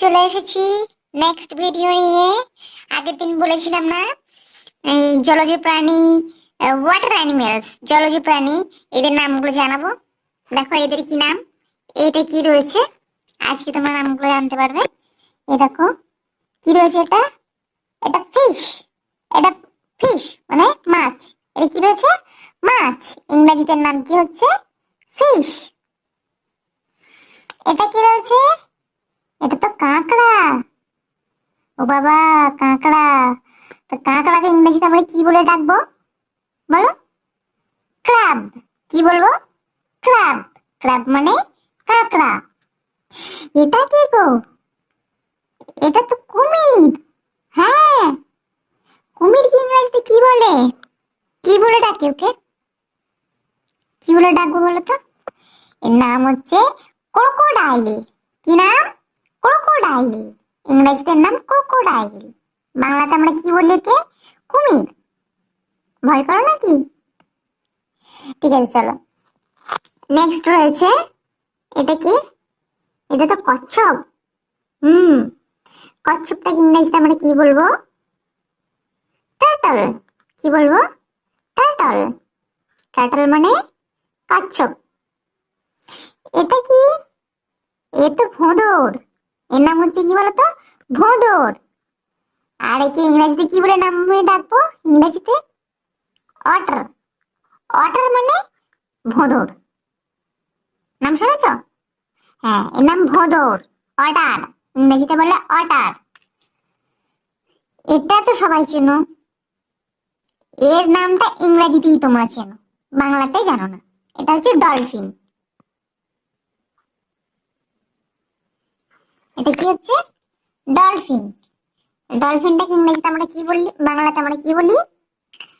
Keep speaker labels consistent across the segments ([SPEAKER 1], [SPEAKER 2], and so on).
[SPEAKER 1] চলে এসেছি next video নিয়ে। আগের দিন বলেছিলাম না এই জলজ প্রাণী, ওয়াটার অ্যানিমেলস, জলজ প্রাণী, এদের নামগুলো জানাবো। দেখো এদের কি নাম, এটা কি রয়েছে, আজকে তোমরা নামগুলো জানতে পারবে। এই দেখো কি রয়েছে, এটা এটা ফিশ, এটা ফিশ মানে মাছ। এটা কি রয়েছে? মাছ। ইংরেজিতে নাম কি হচ্ছে? ফিশ। এটা কি রয়েছে? এটা তো কাঁকড়া। ও বাবা, কাঁকড়া। তো কাঁকড়াকে ইংরেজিতে আমরা কি বলে ডাকবো বলো? ক্র্যাব। কি বলবো? ক্র্যাব। ক্র্যাব মানে কাঁকড়া। এটা কি গো? এটা তো কুমির। হ্যাঁ, কুমির কি ইংরেজিতে কি বলে? কি বলে ডাকে ওকে? কি বলে ডাকবো বলো তো? এর নাম হচ্ছে ক্রোকোডাইল। কি নাম? ক্রোকোডাইল। ইংরেজিতে নাম ক্রোকোডাইল। বাংলাতে আমরা কি বলি একে? কুমির। ভয় করো নাকি? ঠিক আছে, চলো নেক্সট রয়েছে। এটা কি? এটা তো কচ্ছপ। হুম, কচ্ছপটাকে ইংরেজিতে আমরা কি বলবো? টার্টল। কি বলবো? টার্টল। টার্টল মানে কচ্ছপ। এটা কি? এ তো ভোঁদড়। এর নাম হচ্ছে কি বলতো? ভোঁদড়। আর একে ইংরেজিতে কি বলে নামে ডাকবো? ইংরেজিতে অটার। অটার মানে ভোঁদড়। নাম শুনেছ? হ্যাঁ, এর নাম ভোঁদড়, অটার। ইংরেজিতে বলে অটার। এটা তো সবাই চেনো। এর নামটা ইংরেজিতেই তোমরা চেনো, বাংলাতে জানো না। এটা হচ্ছে ডলফিন। এটা কি হচ্ছে? ডলফিন। ডলফিনটাকে ইংরেজিতে আমরা কি বলি, বাংলাতে আমরা কি বলি?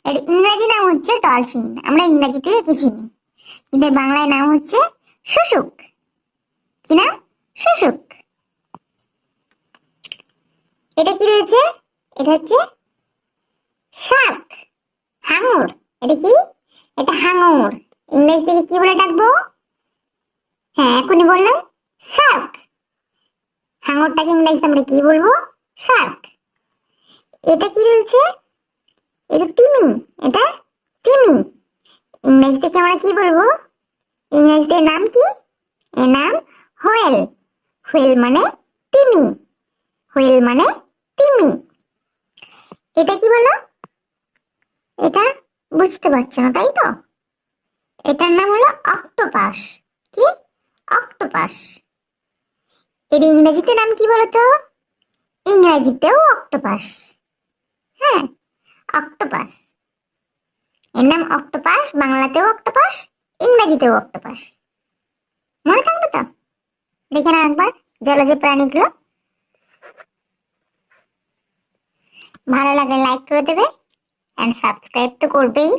[SPEAKER 1] এর ইংরেজি নাম হচ্ছে ডলফিন, আমরা ইংরেজিতে একে চিনি, কিন্তু এর বাংলায় নাম হচ্ছে শুশুক। কি নাম? শুশুক। এটা কি রয়েছে? এটা হচ্ছে শার্ক, হাঙর। এটা কি? এটা হাঙর। ইংরেজি থেকে কি বলে ডাকবো? হ্যাঁ, এখনই বললাম, শার্ক। হাঙরটাকে ইংরেজিতে আমরা কি বলবো? শার্ক। এটা কি রয়েছে? এটা তিমি। এটা তিমি। ইংরেজি থেকে আমরা কি বলবো? ইংরেজিতে নাম কি? এর নাম হোয়েল। হোয়েল মানে তিমি। হোয়েল মানে তিমি। এটা কি বলো? এটা বুঝতে পারছো না তাই তো? এটার নাম হলো অক্টোপাস। কি? অক্টোপাস। এর ইংরেজিতে নাম কি বলতো? ইংরেজিতেও অক্টোপাস। হ্যাঁ, অক্টোপাস। এর নাম অক্টোপাস, বাংলাতেও অক্টোপাস, ইংরেজিতেও অক্টোপাস। মনে থাকবে তো? দেখে না একবার জলজ প্রাণীগুলো। ভালো লাগলে লাইক করে দেবে, এন্ড সাবস্ক্রাইব তো করবেই।